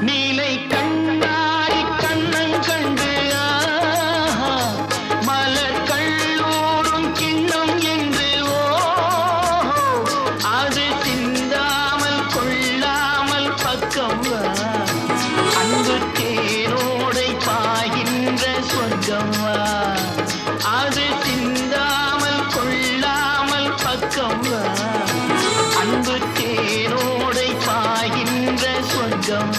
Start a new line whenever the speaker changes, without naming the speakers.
நீலை கண்ணாடி கண்ணன் கண்டு மலர் கல்லூரும் கிண்ணம் என்று அது சிந்தாமல் கொள்ளாமல் பக்கம் அன்பு தேனோடை பாய்கின்ற சொர்க்கம் அது சிந்தாமல் கொள்ளாமல் பக்கம் அன்பு தேனோடை பாய்கின்ற சொர்க்கம்